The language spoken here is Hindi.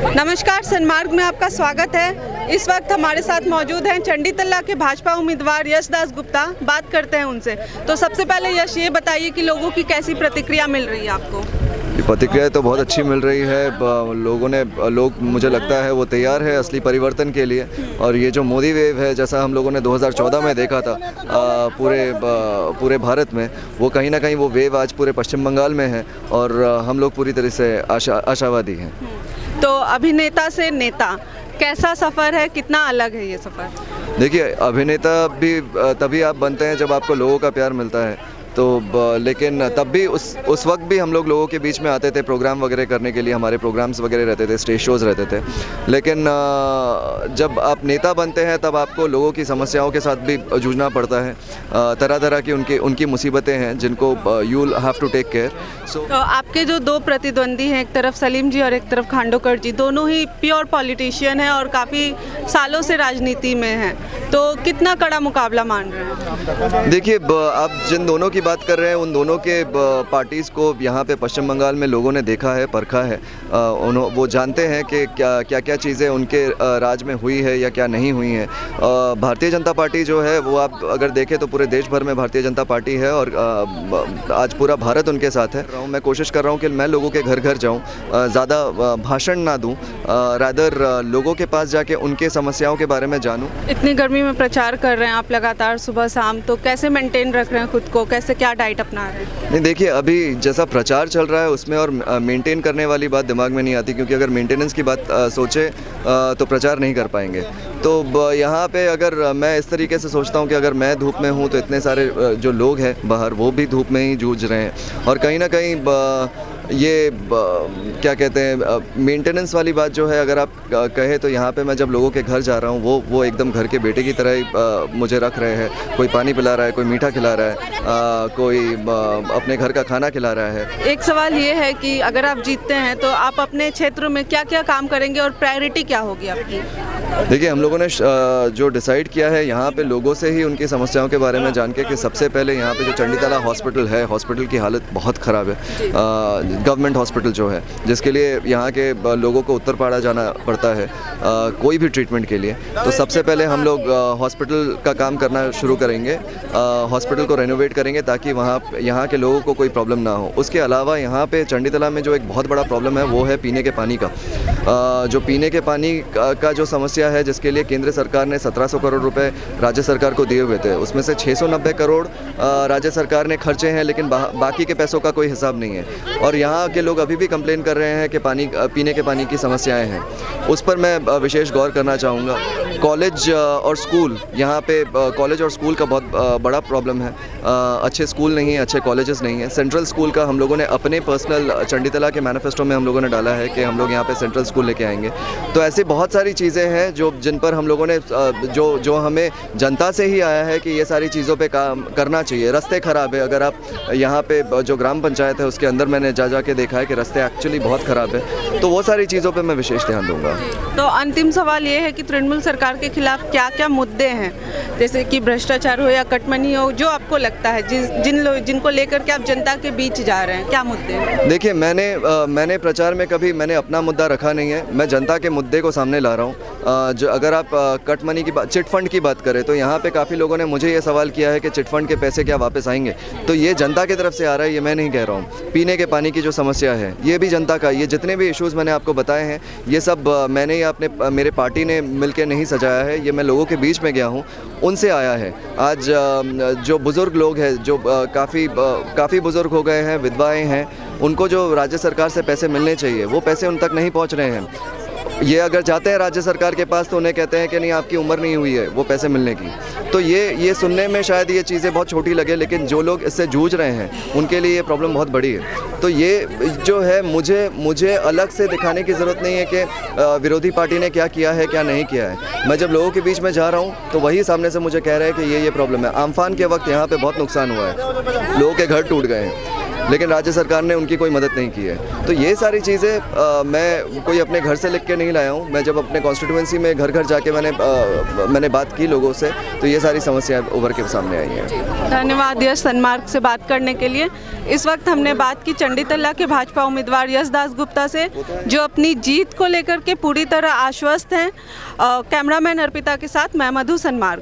नमस्कार, सन्मार्ग में आपका स्वागत है। इस वक्त हमारे साथ मौजूद हैं चंडी तल्ला के भाजपा उम्मीदवार यश दास गुप्ता। बात करते हैं उनसे। तो सबसे पहले यश, ये बताइए कि लोगों की कैसी प्रतिक्रिया मिल रही है आपको? प्रतिक्रिया तो बहुत अच्छी मिल रही है। लोग मुझे लगता है वो तैयार है असली परिवर्तन के लिए। और ये जो मोदी वेव है, जैसा हम लोगों ने 2014 में देखा था पूरे भारत में, वो कहीं ना कहीं वो वेव आज पूरे पश्चिम बंगाल में है और हम लोग पूरी तरह से आशावादी हैं। तो अभिनेता से नेता कैसा सफ़र है, कितना अलग है ये सफ़र? देखिए, अभिनेता भी तभी आप बनते हैं जब आपको लोगों का प्यार मिलता है। तो लेकिन तब भी उस वक्त भी हम लोग लोगों के बीच में आते थे प्रोग्राम वगैरह करने के लिए। हमारे प्रोग्राम्स वगैरह रहते थे, स्टेज शोज़ रहते थे। लेकिन जब आप नेता बनते हैं तब आपको लोगों की समस्याओं के साथ भी जूझना पड़ता है। तरह तरह की उनकी मुसीबतें हैं जिनको you will have to take care. तो आपके जो दो प्रतिद्वंदी हैं, एक तरफ सलीम जी और एक तरफ खांडोकर जी, दोनों ही प्योर पॉलिटिशियन हैं और काफ़ी सालों से राजनीति में हैं। तो कितना कड़ा मुकाबला मान रहे हैं? देखिए, आप जिन दोनों की बात कर रहे हैं उन दोनों के पार्टीज़ को यहाँ पे पश्चिम बंगाल में लोगों ने देखा है, परखा है। वो जानते हैं कि क्या क्या चीज़ें उनके राज में हुई है या क्या नहीं हुई है। भारतीय जनता पार्टी जो है वो आप अगर देखें तो पूरे देश भर में भारतीय जनता पार्टी है और आज पूरा भारत उनके साथ है। मैं कोशिश कर रहा हूँ कि मैं लोगों के घर घर जाऊँ, ज़्यादा भाषण ना दूँ, रादर लोगों के पास जाके उनके समस्याओं के बारे में जानूँ। इतनी गर्मी में प्रचार कर रहे हैं आप लगातार सुबह शाम, तो कैसे मेंटेन रख रहे हैं खुद को, कैसे क्या डाइट अपना रहे हैं? नहीं, देखिए, अभी जैसा प्रचार चल रहा है उसमें और मेंटेन करने वाली बात दिमाग में नहीं आती, क्योंकि अगर मेंटेनेंस की बात सोचे तो प्रचार नहीं कर पाएंगे। तो यहाँ पे अगर मैं इस तरीके से सोचता हूँ कि अगर मैं धूप में हूँ तो इतने सारे जो लोग हैं बाहर वो भी धूप में ही जूझ रहे हैं। और कहीं ना कहीं ये क्या कहते हैं, मेंटेनेंस वाली बात जो है, अगर आप कहें तो यहाँ पे मैं जब लोगों के घर जा रहा हूँ वो एकदम घर के बेटे की तरह ही मुझे रख रहे हैं। कोई पानी पिला रहा है, कोई मीठा खिला रहा है, कोई अपने घर का खाना खिला रहा है। एक सवाल ये है कि अगर आप जीतते हैं तो आप अपने क्षेत्र में क्या क्या काम करेंगे और प्रायोरिटी क्या होगी आपकी? देखिए, हम लोगों ने जो डिसाइड किया है यहाँ पे लोगों से ही उनकी समस्याओं के बारे में जान के कि सबसे पहले यहाँ पे जो चंडी तल्ला हॉस्पिटल है, हॉस्पिटल की हालत बहुत ख़राब है। गवर्नमेंट हॉस्पिटल जो है, जिसके लिए यहाँ के लोगों को उत्तरपाड़ा जाना पड़ता है कोई भी ट्रीटमेंट के लिए। तो सबसे पहले हम लोग हॉस्पिटल का काम करना शुरू करेंगे, हॉस्पिटल को रेनोवेट करेंगे ताकि यहाँ के लोगों को कोई प्रॉब्लम ना हो। उसके अलावा यहाँ पे चंडी तल्ला में जो एक बहुत बड़ा प्रॉब्लम है वो है पीने के पानी का। जो पीने के पानी का जो समस्या है, जिसके लिए केंद्र सरकार ने 1700 करोड़ रुपए राज्य सरकार को दिए हुए थे, उसमें से 690 करोड़ राज्य सरकार ने खर्चे हैं, लेकिन बाकी के पैसों का कोई हिसाब नहीं है। और यहाँ के लोग अभी भी कंप्लेन कर रहे हैं कि पीने के पानी की समस्याएं हैं। उस पर मैं विशेष गौर करना चाहूँगा। कॉलेज और स्कूल, यहाँ पे कॉलेज और स्कूल का बहुत बड़ा प्रॉब्लम है। अच्छे स्कूल नहीं है, अच्छे कॉलेजेस नहीं है। सेंट्रल स्कूल का हम लोगों ने अपने पर्सनल चंडी तल्ला के मैनिफेस्टो में हम लोगों ने डाला है कि हम लोग यहाँ पे सेंट्रल स्कूल लेके आएंगे। तो ऐसी बहुत सारी चीज़ें हैं जिन पर हम लोगों ने जो हमें जनता से ही आया है कि ये सारी चीज़ों पे काम करना चाहिए। रास्ते ख़राब है, अगर आप यहाँ पे जो ग्राम पंचायत है उसके अंदर मैंने जा के देखा है कि रास्ते एक्चुअली बहुत ख़राब है। तो वो सारी चीज़ों पे मैं विशेष ध्यान दूंगा। तो अंतिम सवाल ये है कि तृणमूल सरकार के खिलाफ क्या क्या मुद्दे हैं, जैसे कि भ्रष्टाचार हो या कटमनी हो, जो आपको लगता है जिनको लेकर के आप जनता के बीच जा रहे हैं, क्या मुद्दे हैं? देखिए, मैंने प्रचार में कभी अपना मुद्दा रखा नहीं है। मैं जनता के मुद्दे को सामने ला रहा हूँ। जो अगर आप कट मनी की बात, चिट फंड की बात करें तो यहाँ पे काफ़ी लोगों ने मुझे ये सवाल किया है कि चिट फंड के पैसे क्या वापस आएंगे। तो ये जनता की तरफ से आ रहा है, ये मैं नहीं कह रहा हूँ। पीने के पानी की जो समस्या है ये भी जनता का, ये जितने भी इश्यूज़ मैंने आपको बताए हैं ये सब मैंने ही मेरे पार्टी ने मिलकर नहीं सजाया है, ये मैं लोगों के बीच में गया हूँ, उनसे आया है। आज जो बुज़ुर्ग लोग हैं, जो काफ़ी बुज़ुर्ग हो गए हैं, विधवाएँ हैं, उनको जो राज्य सरकार से पैसे मिलने चाहिए वो पैसे उन तक नहीं पहुँच रहे हैं। ये अगर जाते हैं राज्य सरकार के पास तो उन्हें कहते हैं कि नहीं, आपकी उम्र नहीं हुई है वो पैसे मिलने की। तो ये सुनने में शायद ये चीज़ें बहुत छोटी लगे, लेकिन जो लोग इससे जूझ रहे हैं उनके लिए ये प्रॉब्लम बहुत बड़ी है। तो ये जो है मुझे अलग से दिखाने की ज़रूरत नहीं है कि विरोधी पार्टी ने क्या किया है क्या नहीं किया है। मैं जब लोगों के बीच में जा रहा हूँ तो वही सामने से मुझे कह रहे हैं कि ये प्रॉब्लम है। आमफान के वक्त यहाँ पर बहुत नुकसान हुआ है, लोगों के घर टूट गए हैं। लेकिन राज्य सरकार ने उनकी कोई मदद नहीं की है। तो ये सारी चीज़ें मैं कोई अपने घर से लिख के नहीं लाया हूँ। मैं जब अपने कॉन्स्टिट्यूंसी में घर घर जाके मैंने बात की लोगों से, तो ये सारी समस्याएं उभर के सामने आई हैं। धन्यवाद यश सनमार्ग से बात करने के लिए। इस वक्त हमने बात की चंडी तल्ला के भाजपा उम्मीदवार यशदास गुप्ता से, जो अपनी जीत को लेकर के पूरी तरह आश्वस्त हैं। कैमरामैन अर्पिता के साथ मैं मधु सनमार्ग।